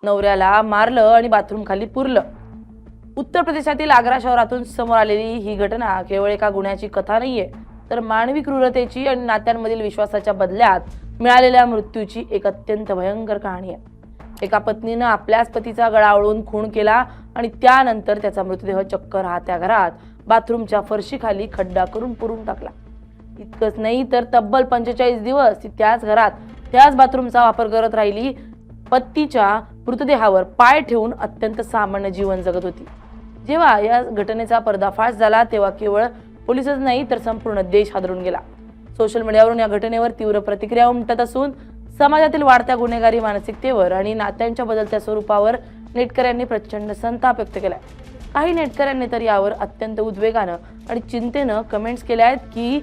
नवऱ्याला मारलं आणि बाथरूम खाली पुरलं। उत्तर प्रदेशातील आग्रा शहरातून समोर आलेली ही घटना केवळ एका गुन्ह्याची कथा नाहीये, तर मानवी क्रूरतेची आणि नात्यांमधील विश्वासाच्या बदल्यात मिळालेल्या मृत्यूची एक अत्यंत भयंकर कहाणी आहे। एका पत्नीनं आपल्याच पतीचा गळा आवळून खून केला आणि त्यानंतर त्याचा मृतदेह चक्क राहत्या घरात बाथरूमच्या फरशीखाली खड्डा करून पुरून टाकला। इतकंच नाही तर तब्बल 45 दिवस ती त्याच घरात त्याच बाथरूमचा वापर करत राहिली। पतीच्या मृतदेहावर पाय ठेवून अत्यंत सामान्य जीवन जगत होती। जेव्हा या घटनेचा पर्दाफाश झाला तेव्हा केवळ पोलिसच नाही तर संपूर्ण देश हादरून गेला। सोशल मीडियावरून या घटनेवर तीव्र प्रतिक्रिया उमटत असून समाजातील वाढत्या गुन्हेगारी मानसिकतेवर आणि नात्यांच्या बदलत्या स्वरूपावर नेटकऱ्यांनी प्रचंड संताप व्यक्त केलाय। काही नेटकऱ्यांनी तर यावर अत्यंत उद्वेगानं आणि चिंतेनं कमेंट्स केल्या आहेत की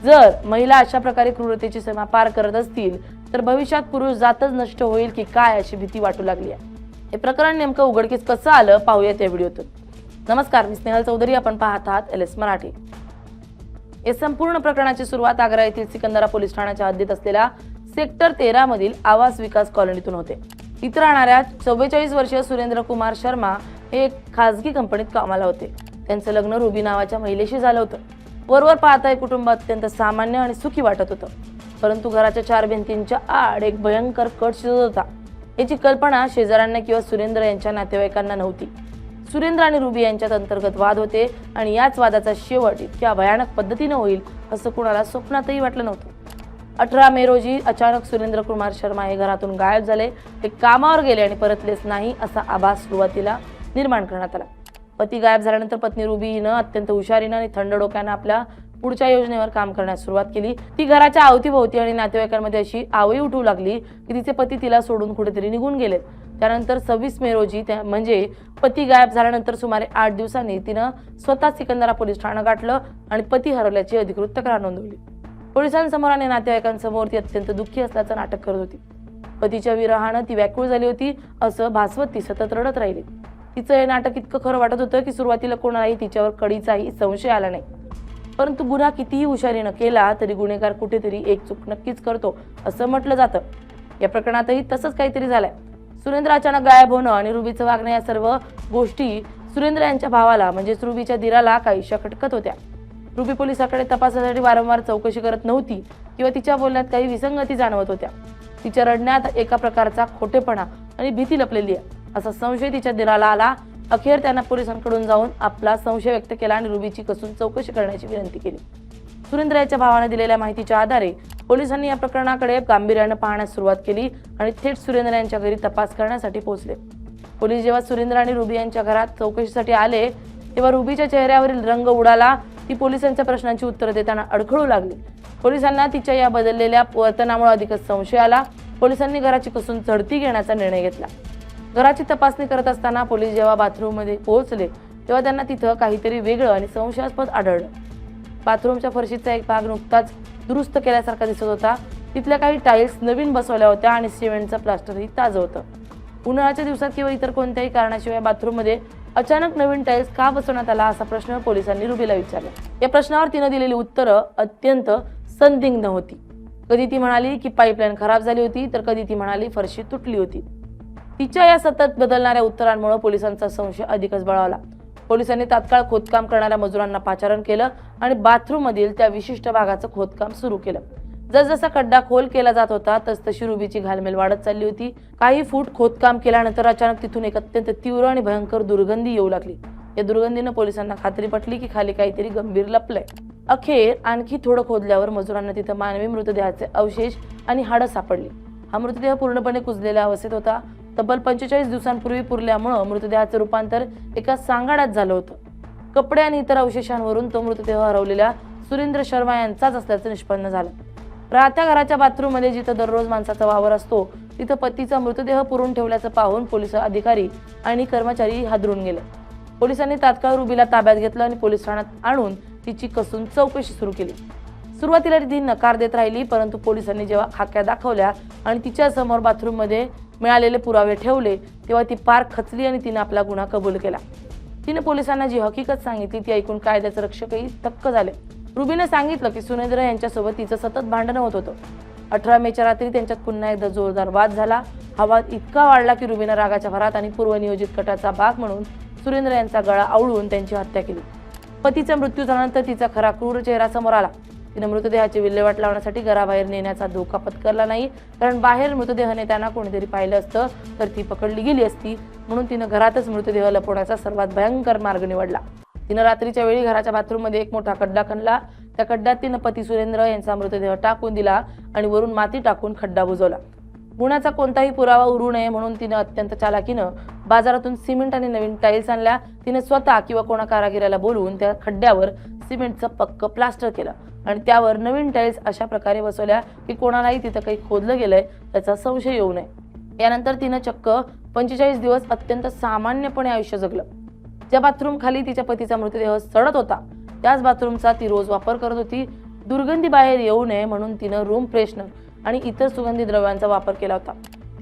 जर महिला अशा प्रकारे क्रूरतेची सीमा पार करत असतील तर भविष्यात पुरुष जातच नष्ट होईल की काय अशी भीती वाटू लागली आहे। हे प्रकरण नेमकं उघडकीस कसं आलं पाहूयात या व्हिडिओतून। नमस्कार, मी स्नेहल चौधरी, आपण पाहत आहात LS मराठी। या संपूर्ण प्रकरणाची सुरुवात आग्रा येथील सिकंदरा पोलीस ठाण्याच्या हद्दीत असलेल्या सेक्टर 13 मधील आवास विकास कॉलनीतून होते। इथं राहणाऱ्या 44 वर्षीय सुरेंद्र कुमार शर्मा हे एक खासगी कंपनीत कामाला होते। त्यांचं लग्न रुबी नावाच्या महिलेशी झालं होतं। वरवर पाहता कुटुंब अत्यंत सामान्य आणि सुखी वाटत होतं, परंतु घराच्या 4 भिंतींच्या आड एक भयंकर कट शिजत होता। याची कल्पना शेजाऱ्यांना किंवा सुरेंद्र यांच्या नातेवाईकांना नव्हती। सुरेंद्र आणि रुबी यांच्यात अंतर्गत वाद होते आणि याच वादाचा शेवट इतक्या भयानक पद्धतीने होईल असं कुणाला स्वप्नातही वाटलं नव्हतं। 18 मे रोजी अचानक सुरेंद्र कुमार शर्मा हे घरातून गायब झाले। ते कामावर गेले आणि परतलेच नाही असा आभास सुरुवातीला निर्माण करण्यात आला। पती गायब झाल्यानंतर पत्नी रुबी हिनं अत्यंत हुशारीनं आणि थंड डोक्यानं आपल्या पुढच्या योजनेवर काम करण्यास सुरुवात केली। ती घराच्या अवतीभोवती आणि नातेवाईकांमध्ये अशी आवई उठू लागली की तिचे पती तिला सोडून कुठेतरी निघून गेलेत। त्यानंतर 26 मे रोजी म्हणजे पती गायब झाल्यानंतर सुमारे 8 दिवसांनी तिनं स्वतः सिकंदरा पोलीस ठाणं गाठलं आणि पती हरवल्याची अधिकृत तक्रार नोंदवली। पोलिसांसमोर आणि नातेवाईकांसमोर ती अत्यंत दुःखी असल्याचं नाटक करत होती। पतीच्या विरहानं ती व्याकुळ झाली होती असं भासवत ती सतत रडत राहिली। तिचं हे नाटक इतकं खरं वाटत होतं की सुरुवातीला कोणालाही तिच्यावर कळीचाही संशय आला नाही, परंतु गुन्हा कितीही हुशारीनं केला तरी गुन्हेगार कुठेतरी एक चूक नक्कीच करतो असं म्हटलं जातं। या प्रकरणातही तसंच काहीतरी झालंय। सुरेंद्र अचानक गायब होणं आणि रुबीचं वागणं या सर्व गोष्टी सुरेंद्र यांच्या भावाला म्हणजेच रुबीच्या दिराला काहीशा खटकत होत्या। रुबी पोलिसांकडे तपासासाठी वारंवार चौकशी करत नव्हती किंवा तिच्या बोलण्यात काही विसंगती जाणवत होत्या। तिच्या रडण्यात एका प्रकारचा खोटेपणा आणि भीती लपलेली आहे असा संशय तिच्या दिराला आला। अखेर त्यांना पोलिसांकडून जाऊन आपला संशय व्यक्त केला आणि रुबीची कसून चौकशी करण्याची विनंती केली। सुरेंद्र याच्या भावाने दिलेल्या माहितीच्या आधारे पोलिसांनी या प्रकरणाकडे गांभीर्याने पाहण्यास सुरुवात केली आणि थेट सुरेंद्र यांच्या घरी तपास करण्यासाठी पोहोचले। पोलीस जेव्हा सुरेंद्र आणि रुबी यांच्या घरात चौकशीसाठी आले तेव्हा रुबीच्या चेहऱ्यावरील रंग उडाला। ती पोलिसांच्या प्रश्नांची उत्तरं देताना अडखळू लागली। पोलिसांना तिच्या या बदललेल्या वर्तनामुळे अधिकच संशय आला। पोलिसांनी घराची कसून झडती घेण्याचा निर्णय घेतला। घराची तपासणी करत असताना पोलीस जेव्हा बाथरूममध्ये पोहोचले तेव्हा त्यांना तिथं काहीतरी वेगळं आणि संशयास्पद आढळलं। बाथरूमच्या फरशीचा एक भाग नुकताच दुरुस्त केल्यासारखा दिसत होता। तिथल्या काही टाईल्स नवीन बसवल्या होत्या आणि सिमेंटचं प्लास्टरही ताजं होतं। उन्हाळ्याच्या दिवसात किंवा इतर कोणत्याही कारणाशिवाय बाथरूममध्ये अचानक नवीन टाईल्स का बसवण्यात आला असा प्रश्न पोलिसांनी रुबीला विचारला। या प्रश्नावर तिनं दिलेली उत्तरं अत्यंत संदिग्ध होती। कधी ती म्हणाली की पाईपलाईन खराब झाली होती तर कधी ती म्हणाली फरशी तुटली होती। तिच्या या सतत बदलणाऱ्या उत्तरांमुळे पोलिसांचा संशय अधिकच बळावला। पोलिसांनी तात्काळ खोदकाम करणाऱ्या मजुरांना पाचारण केलं आणि बाथरूम मधील त्या विशिष्ट भागाचं खोदकाम सुरू केलं। जसजसा खड्डा खोल केला जात होता तसतशी रुबीची घालमेल वाढत चालली होती। काही फूट खोदकाम केल्यानंतर अचानक तिथून एक अत्यंत तीव्र आणि भयंकर दुर्गंधी येऊ लागली। या दुर्गंधीनं पोलिसांना खात्री पटली की खाली काहीतरी गंभीर लपलंय। अखेर आणखी थोडं खोदल्यावर मजुरांना तिथं मानवी मृतदेहाचे अवशेष आणि हाडं सापडली। हा मृतदेह पूर्णपणे कुजलेल्या अवस्थेत होता। तब्बल 45 दिवसांपूर्वी पुरल्यामुळे मृतदेहाचं रूपांतर एका सांगाड्यात झालं होतं। कपडे आणि इतर अवशेषांवरून तो मृतदेह हरवलेल्या सुरेंद्र शर्मा यांचाच असल्याचं निष्पन्न झालं। राहत्या घराच्या बाथरूम मध्ये जिथं दररोज माणसाचा वावर असतो तिथं पतीचा मृतदेह पुरून ठेवल्याचं पाहून पोलीस अधिकारी आणि कर्मचारी हादरून गेले। पोलिसांनी तात्काळ रुबीला ताब्यात घेतलं आणि पोलीस ठाण्यात आणून तिची कसून चौकशी सुरू केली। सुरुवातीला ती नकार देत राहिली, परंतु पोलिसांनी जेव्हा खाक्या दाखवल्या आणि तिच्या समोर बाथरूम मध्ये मिळालेले पुरावे ठेवले तेव्हा ती पार खचली आणि तिने आपला गुन्हा कबूल केला। तिने पोलिसांना जी हकीकत सांगितली ती ऐकून कायद्याचे रक्षकही थक्क झाले। रुबीने सांगितलं की सुरेंद्र यांच्यासोबत तिचं सतत भांडण होत होतं। 18 मेच्या रात्री त्यांच्यात पुन्हा एकदा जोरदार वाद झाला. हा वाद इतका वाढला की रुबीनं रागाच्या भरात आणि पूर्वनियोजित कटाचा भाग म्हणून सुरेंद्र यांचा गळा आवळून त्यांची हत्या केली. पतीचा मृत्यू झाल्यानंतर तिचा खरा क्रूर चेहरा समोर आला. तिने मृतदेहाची विल्हेवाट लावण्यासाठी घराबाहेर नेण्याचा धोका पत्करला नाही, कारण बाहेर मृतदेह नेताना कोणीतरी पाहिलं असतं तर ती पकडली गेली असती. म्हणून तिनं घरातच मृतदेह लपवण्याचा सर्वात भयंकर मार्ग निवडला. तिनं रात्रीच्या वेळी घराच्या बाथरूममध्ये एक मोठा खड्डा खणला. त्या खड्ड्यात तिनं पती सुरेंद्र यांचा मृतदेह टाकून दिला आणि वरून माती टाकून खड्डा बुजवला. गुन्ह्याचा कोणताही पुरावा उरू नये म्हणून तिनं अत्यंत चालाकीनं बाजारातून सिमेंट आणि नवीन टाईल्स आणल्या. तिने स्वतः किंवा कोणा कारागिराला बोलवून त्या खड्ड्यावर सिमेंटचं पक्क प्लास्टर केलं आणि त्यावर नवीन टाईल्स अशा प्रकारे बसवल्या की कोणालाही तिथं काही खोदलं गेलंय त्याचा संशय येऊ नये. यानंतर तिनं चक्क 45 दिवस अत्यंत सामान्यपणे आयुष्य जगलं. ज्या बाथरूम खाली तिच्या पतीचा मृतदेह सडत होता त्याच बाथरूमचा ती रोज वापर करत होती. दुर्गंधी बाहेर येऊ नये म्हणून तिनं रूम फ्रेशनर आणि इतर सुगंधी द्रव्यांचा वापर केला होता.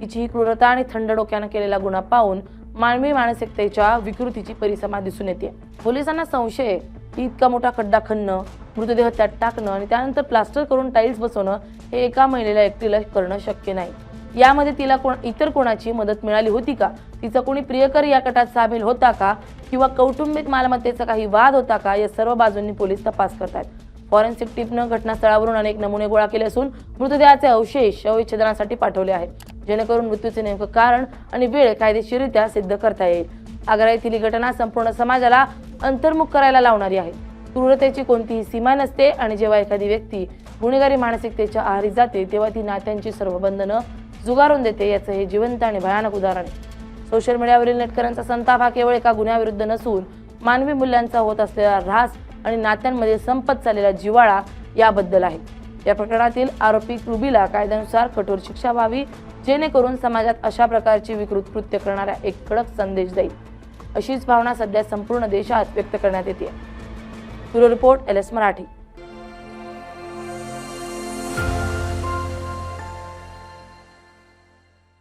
तिची ही क्रूरता आणि थंड डोक्यानं केलेला गुन्हा पाहून मानवी मानसिकतेच्या विकृतीची परिसमा दिसून येते. पोलिसांना संशय की इतका मोठा खड्डा खणणं, मृतदेह त्यात टाकणं आणि त्यानंतर प्लास्टर करून टाईल्स बसवणं हे एका महिलेला एकटीला करणं शक्य नाही. यामध्ये तिला इतर कोणाची मदत मिळाली होती का? तिचा कोणी प्रियकर या कटात सामील होता का? किंवा कौटुंबिक मालमत्तेचा काही वाद होता का? या सर्व बाजूंनी पोलीस तपास करतात. फॉरेन्सिक टीमनं घटनास्थळावरून अनेक नमुने गोळा केले असून मृतदेहाचे अवशेष शवविच्छेदनासाठी पाठवले आहेत, जेणेकरून मृत्यूचे नेमकं कारण आणि वेळ कायदेशीररित्या सिद्ध करता येईल. आग्रा येथील ही घटना संपूर्ण समाजाला अंतर्मुख करायला लावणारी आहे. क्रूरतेची कोणतीही सीमा नसते आणि जेव्हा एखादी व्यक्ती गुन्हेगारी मानसिकतेच्या आहारी जाते तेव्हा ती नात्यांची सर्व बंधनं झुगारून देते. याचं हे जिवंत आणि भयानक उदाहरण आहे. सोशल मीडियावरील नेटकऱ्यांचा संताप हा केवळ एका गुन्ह्याविरुद्ध नसून मानवी मूल्यांचा होत असलेला ऱ्हास आणि नात्यांमध्ये संपत चाललेला जिव्हाळा याबद्दल आहे. या प्रकरणातील आरोपी रुबीला कायद्यानुसार कठोर शिक्षा व्हावी, जेणेकरून समाजात अशा प्रकारची विकृत कृत्य करणाऱ्या एक कडक संदेश जाईल. अशीच भावना सध्या संपूर्ण देशात व्यक्त करण्यात येते. Bureau report LS Marathi.